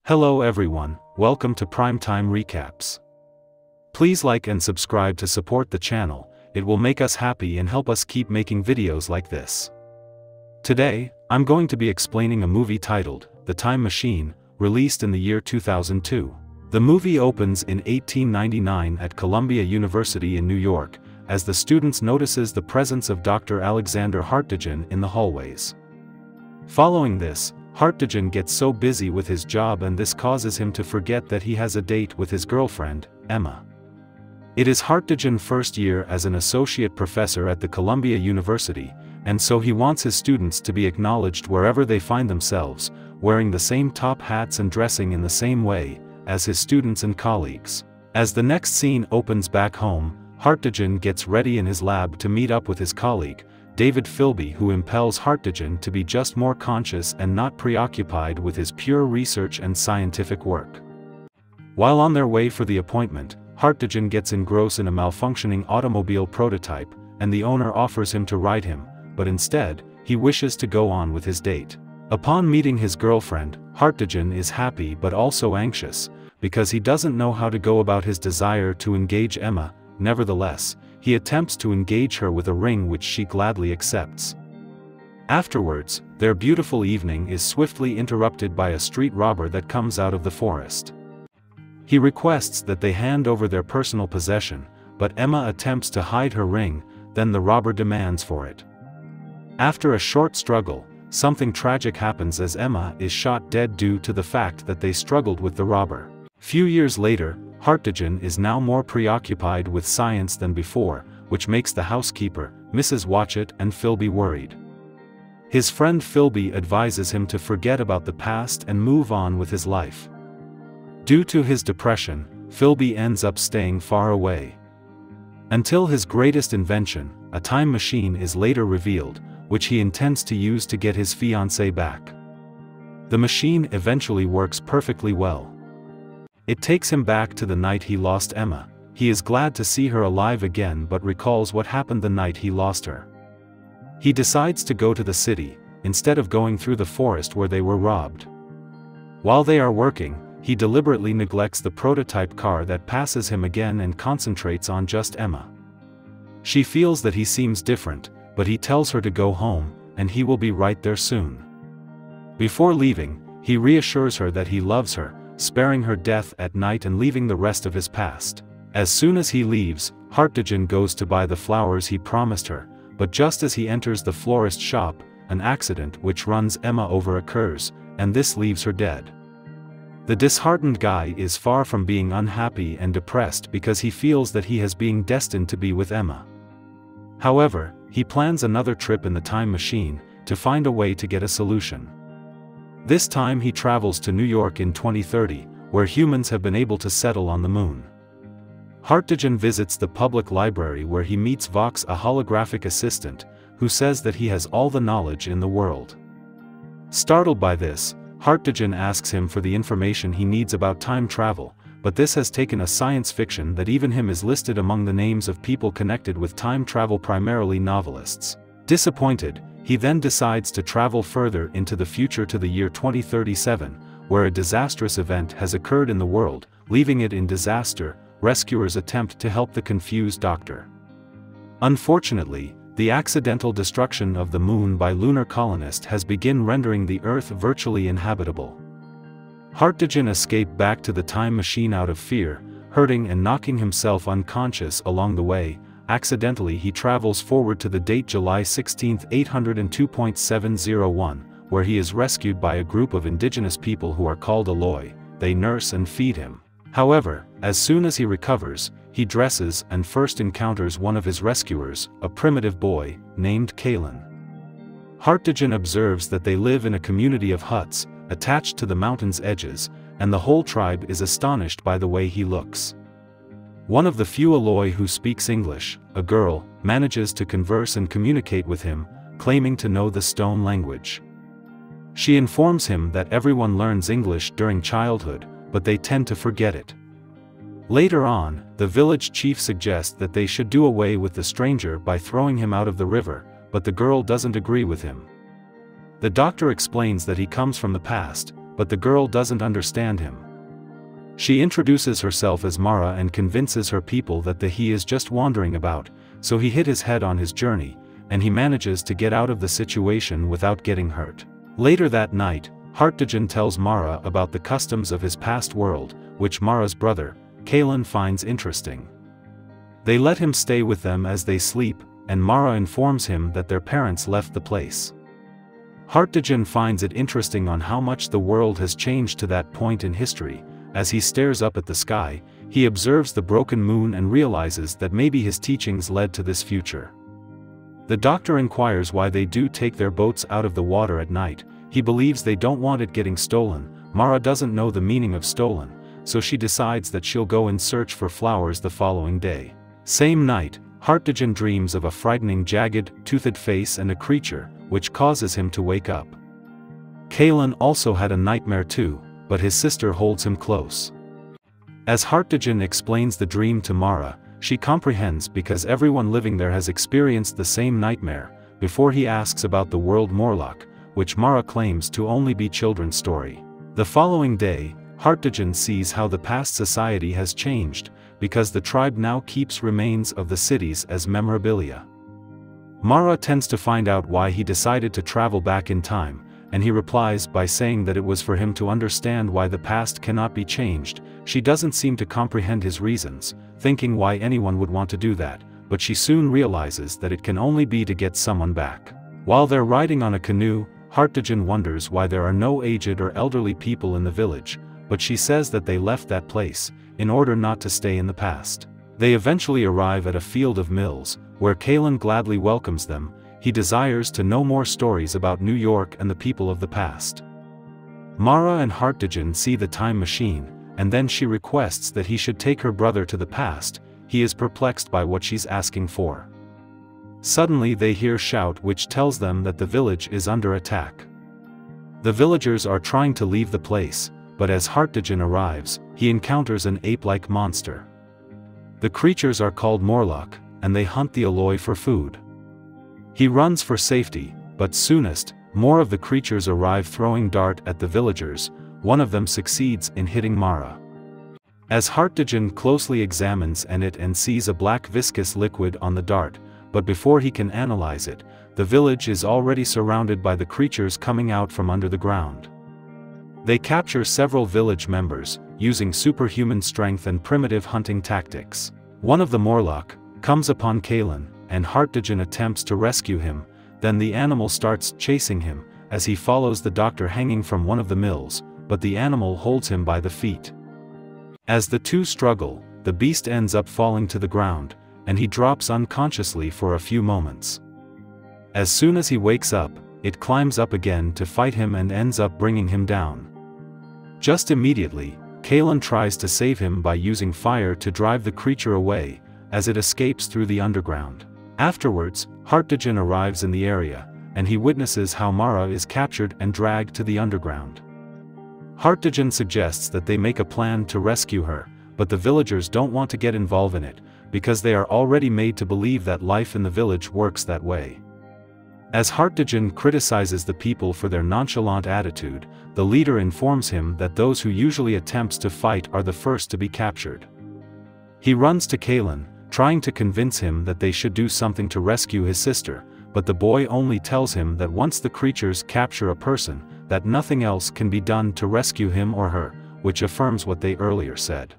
Hello everyone, welcome to Primetime Recaps. Please like and subscribe to support the channel, it will make us happy and help us keep making videos like this. Today, I'm going to be explaining a movie titled, The Time Machine, released in the year 2002. The movie opens in 1899 at Columbia University in New York, as the students notices the presence of Dr. Alexander Hartigan in the hallways. Following this, Hartigan gets so busy with his job and this causes him to forget that he has a date with his girlfriend, Emma. It is Hartigan's first year as an associate professor at the Columbia University, and so he wants his students to be acknowledged wherever they find themselves, wearing the same top hats and dressing in the same way as his students and colleagues. As the next scene opens back home, Hartigan gets ready in his lab to meet up with his colleague, David Philby, who impels Hartigan to be just more conscious and not preoccupied with his pure research and scientific work. While on their way for the appointment, Hartigan gets engrossed in a malfunctioning automobile prototype, and the owner offers him to ride him, but instead, he wishes to go on with his date. Upon meeting his girlfriend, Hartigan is happy but also anxious, because he doesn't know how to go about his desire to engage Emma. Nevertheless, he attempts to engage her with a ring which she gladly accepts. Afterwards, their beautiful evening is swiftly interrupted by a street robber that comes out of the forest. He requests that they hand over their personal possession, but Emma attempts to hide her ring, then the robber demands for it. After a short struggle, something tragic happens as Emma is shot dead due to the fact that they struggled with the robber. Few years later, Hartigan is now more preoccupied with science than before, which makes the housekeeper, Mrs. Watchett, and Philby worried. His friend Philby advises him to forget about the past and move on with his life. Due to his depression, Philby ends up staying far away. Until his greatest invention, a time machine, is later revealed, which he intends to use to get his fiancée back. The machine eventually works perfectly well. It takes him back to the night he lost Emma. He is glad to see her alive again but recalls what happened the night he lost her. He decides to go to the city, instead of going through the forest where they were robbed. While they are working, he deliberately neglects the prototype car that passes him again and concentrates on just Emma. She feels that he seems different, but he tells her to go home, and he will be right there soon. Before leaving, he reassures her that he loves her, sparing her death at night and leaving the rest of his past. As soon as he leaves, Hartigan goes to buy the flowers he promised her, but just as he enters the florist shop, an accident which runs Emma over occurs, and this leaves her dead. The disheartened guy is far from being unhappy and depressed because he feels that he has been destined to be with Emma. However, he plans another trip in the time machine, to find a way to get a solution. This time he travels to New York in 2030, where humans have been able to settle on the moon. Hartigan visits the public library where he meets Vox, a holographic assistant, who says that he has all the knowledge in the world. Startled by this, Hartigan asks him for the information he needs about time travel, but this has taken a science fiction that even him is listed among the names of people connected with time travel, primarily novelists. Disappointed, he then decides to travel further into the future to the year 2037, where a disastrous event has occurred in the world, leaving it in disaster. Rescuers attempt to help the confused doctor. Unfortunately, the accidental destruction of the moon by lunar colonists has begun rendering the Earth virtually inhabitable. Hartigan escaped back to the time machine out of fear, hurting and knocking himself unconscious along the way. Accidentally he travels forward to the date July 16, 802.701, where he is rescued by a group of indigenous people who are called Aloi. They nurse and feed him. However, as soon as he recovers, he dresses and first encounters one of his rescuers, a primitive boy, named Kalen. Hartigan observes that they live in a community of huts, attached to the mountain's edges, and the whole tribe is astonished by the way he looks. One of the few Aloi who speaks English, a girl, manages to converse and communicate with him, claiming to know the stone language. She informs him that everyone learns English during childhood, but they tend to forget it. Later on, the village chief suggests that they should do away with the stranger by throwing him out of the river, but the girl doesn't agree with him. The doctor explains that he comes from the past, but the girl doesn't understand him. She introduces herself as Mara and convinces her people that he is just wandering about, so he hit his head on his journey, and he manages to get out of the situation without getting hurt. Later that night, Hartigan tells Mara about the customs of his past world, which Mara's brother, Kalen, finds interesting. They let him stay with them as they sleep, and Mara informs him that their parents left the place. Hartigan finds it interesting on how much the world has changed to that point in history. As he stares up at the sky, he observes the broken moon and realizes that maybe his teachings led to this future. The doctor inquires why they do take their boats out of the water at night. He believes they don't want it getting stolen. Mara doesn't know the meaning of stolen, so she decides that she'll go in search for flowers the following day. Same night, Hartigan dreams of a frightening jagged, toothed face and a creature, which causes him to wake up. Kalen also had a nightmare too, but his sister holds him close. As Hartigan explains the dream to Mara, she comprehends because everyone living there has experienced the same nightmare. Before he asks about the world Morlock, which Mara claims to only be children's story. The following day, Hartigan sees how the past society has changed, because the tribe now keeps remains of the cities as memorabilia. Mara tends to find out why he decided to travel back in time, and he replies by saying that it was for him to understand why the past cannot be changed. She doesn't seem to comprehend his reasons, thinking why anyone would want to do that, but she soon realizes that it can only be to get someone back. While they're riding on a canoe, Hartigan wonders why there are no aged or elderly people in the village, but she says that they left that place, in order not to stay in the past. They eventually arrive at a field of mills, where Kalen gladly welcomes them. He desires to know more stories about New York and the people of the past. Mara and Hartigan see the time machine, and then she requests that he should take her brother to the past. He is perplexed by what she's asking for. Suddenly they hear a shout which tells them that the village is under attack. The villagers are trying to leave the place, but as Hartigan arrives, he encounters an ape-like monster. The creatures are called Morlock, and they hunt the Alloy for food. He runs for safety, but soonest, more of the creatures arrive throwing dart at the villagers. One of them succeeds in hitting Mara. As Hartigan closely examines it and sees a black viscous liquid on the dart, but before he can analyze it, the village is already surrounded by the creatures coming out from under the ground. They capture several village members, using superhuman strength and primitive hunting tactics. One of the Morlock comes upon Kalen, and Hartigan attempts to rescue him. Then the animal starts chasing him, as he follows the doctor hanging from one of the mills, but the animal holds him by the feet. As the two struggle, the beast ends up falling to the ground, and he drops unconsciously for a few moments. As soon as he wakes up, it climbs up again to fight him and ends up bringing him down. Just immediately, Kalen tries to save him by using fire to drive the creature away, as it escapes through the underground. Afterwards, Hartigan arrives in the area, and he witnesses how Mara is captured and dragged to the underground. Hartigan suggests that they make a plan to rescue her, but the villagers don't want to get involved in it, because they are already made to believe that life in the village works that way. As Hartigan criticizes the people for their nonchalant attitude, the leader informs him that those who usually attempt to fight are the first to be captured. He runs to Kalen, trying to convince him that they should do something to rescue his sister, but the boy only tells him that once the creatures capture a person, that nothing else can be done to rescue him or her, which affirms what they earlier said.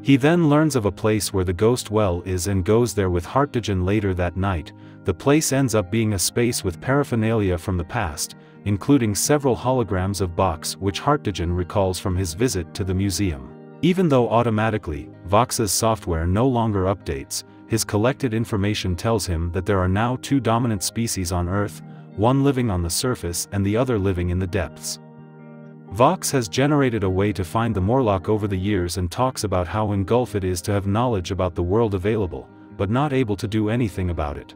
He then learns of a place where the ghost well is and goes there with Hartigan later that night. The place ends up being a space with paraphernalia from the past, including several holograms of Vox which Hartigan recalls from his visit to the museum. Even though automatically, Vox's software no longer updates, his collected information tells him that there are now two dominant species on Earth, one living on the surface and the other living in the depths. Vox has generated a way to find the Morlock over the years and talks about how engulfed it is to have knowledge about the world available, but not able to do anything about it.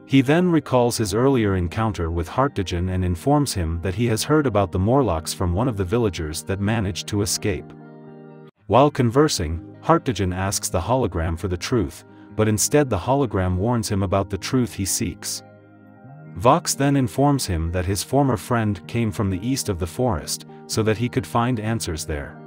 He then recalls his earlier encounter with Hartigan and informs him that he has heard about the Morlocks from one of the villagers that managed to escape. While conversing, Hartigan asks the hologram for the truth, but instead the hologram warns him about the truth he seeks. Vox then informs him that his former friend came from the east of the forest, so that he could find answers there.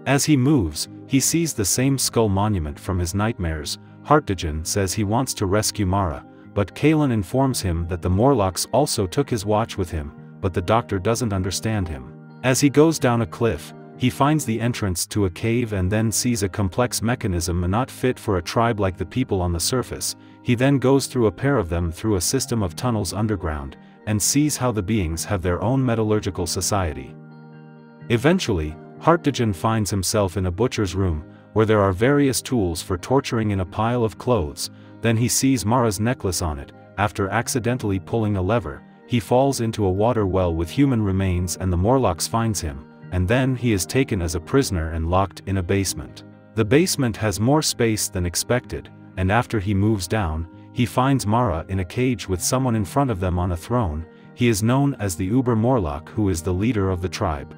As he moves, he sees the same skull monument from his nightmares. Hartigan says he wants to rescue Mara, but Kalen informs him that the Morlocks also took his watch with him, but the doctor doesn't understand him. As he goes down a cliff, he finds the entrance to a cave and then sees a complex mechanism not fit for a tribe like the people on the surface. He then goes through a pair of them through a system of tunnels underground, and sees how the beings have their own metallurgical society. Eventually, Hartigan finds himself in a butcher's room, where there are various tools for torturing in a pile of clothes. Then he sees Mara's necklace on it. After accidentally pulling a lever, he falls into a water well with human remains and the Morlocks finds him, and then he is taken as a prisoner and locked in a basement. The basement has more space than expected, and after he moves down, he finds Mara in a cage with someone in front of them on a throne. He is known as the Uber Morlock, who is the leader of the tribe.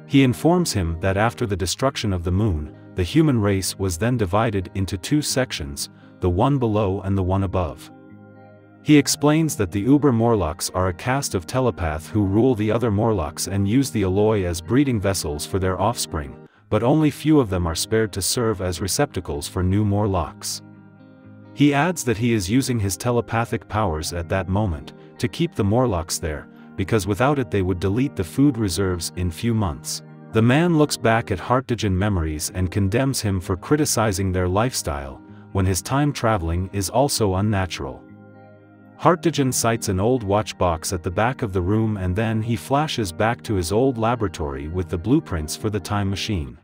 He informs him that after the destruction of the moon, the human race was then divided into two sections, the one below and the one above. He explains that the Uber Morlocks are a caste of telepaths who rule the other Morlocks and use the alloy as breeding vessels for their offspring, but only few of them are spared to serve as receptacles for new Morlocks. He adds that he is using his telepathic powers at that moment to keep the Morlocks there, because without it they would delete the food reserves in few months. The man looks back at Hartigan memories and condemns him for criticizing their lifestyle, when his time traveling is also unnatural. Hartigan sights an old watch box at the back of the room and then he flashes back to his old laboratory with the blueprints for the time machine.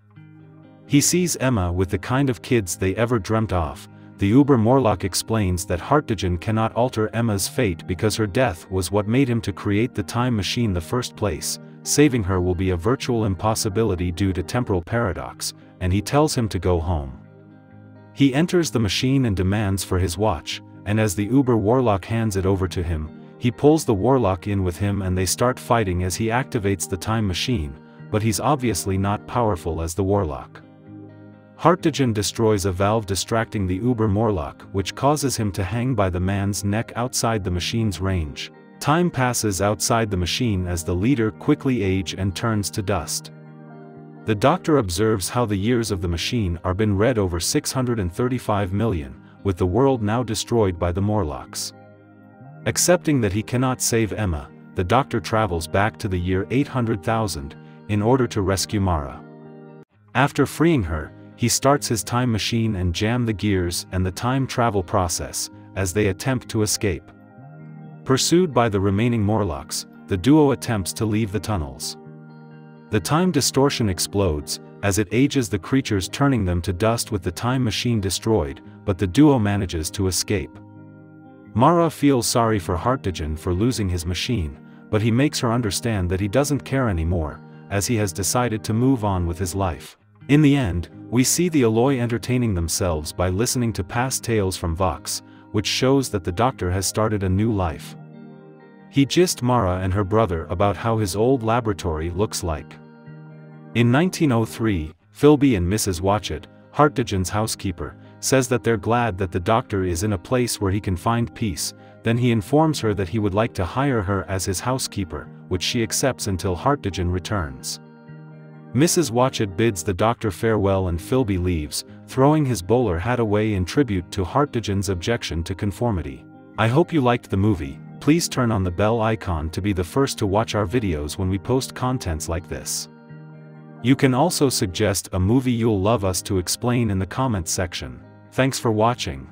He sees Emma with the kind of kids they ever dreamt of. The Uber Morlock explains that Hartigan cannot alter Emma's fate because her death was what made him to create the time machine in the first place. Saving her will be a virtual impossibility due to temporal paradox, and he tells him to go home. He enters the machine and demands for his watch, and as the Uber Warlock hands it over to him, he pulls the Warlock in with him and they start fighting as he activates the time machine, but he's obviously not powerful as the Warlock. Hartigan destroys a valve distracting the Uber Morlock, which causes him to hang by the man's neck outside the machine's range. Time passes outside the machine as the leader quickly ages and turns to dust. The doctor observes how the years of the machine are been read over 635 million, with the world now destroyed by the Morlocks. Accepting that he cannot save Emma, the doctor travels back to the year 800,000, in order to rescue Mara. After freeing her, he starts his time machine and jams the gears and the time travel process, as they attempt to escape. Pursued by the remaining Morlocks, the duo attempts to leave the tunnels. The time distortion explodes, as it ages the creatures, turning them to dust with the time machine destroyed, but the duo manages to escape. Mara feels sorry for Hartigan for losing his machine, but he makes her understand that he doesn't care anymore, as he has decided to move on with his life. In the end, we see the Alloy entertaining themselves by listening to past tales from Vox, which shows that the doctor has started a new life. He gist Mara and her brother about how his old laboratory looks like. In 1903, Philby and Mrs. Watchett, Hartigan's housekeeper, says that they're glad that the doctor is in a place where he can find peace. Then he informs her that he would like to hire her as his housekeeper, which she accepts until Hartigan returns. Mrs. Watchett bids the doctor farewell and Philby leaves, throwing his bowler hat away in tribute to Hartigan's objection to conformity. I hope you liked the movie. Please turn on the bell icon to be the first to watch our videos when we post contents like this. You can also suggest a movie you'll love us to explain in the comments section. Thanks for watching.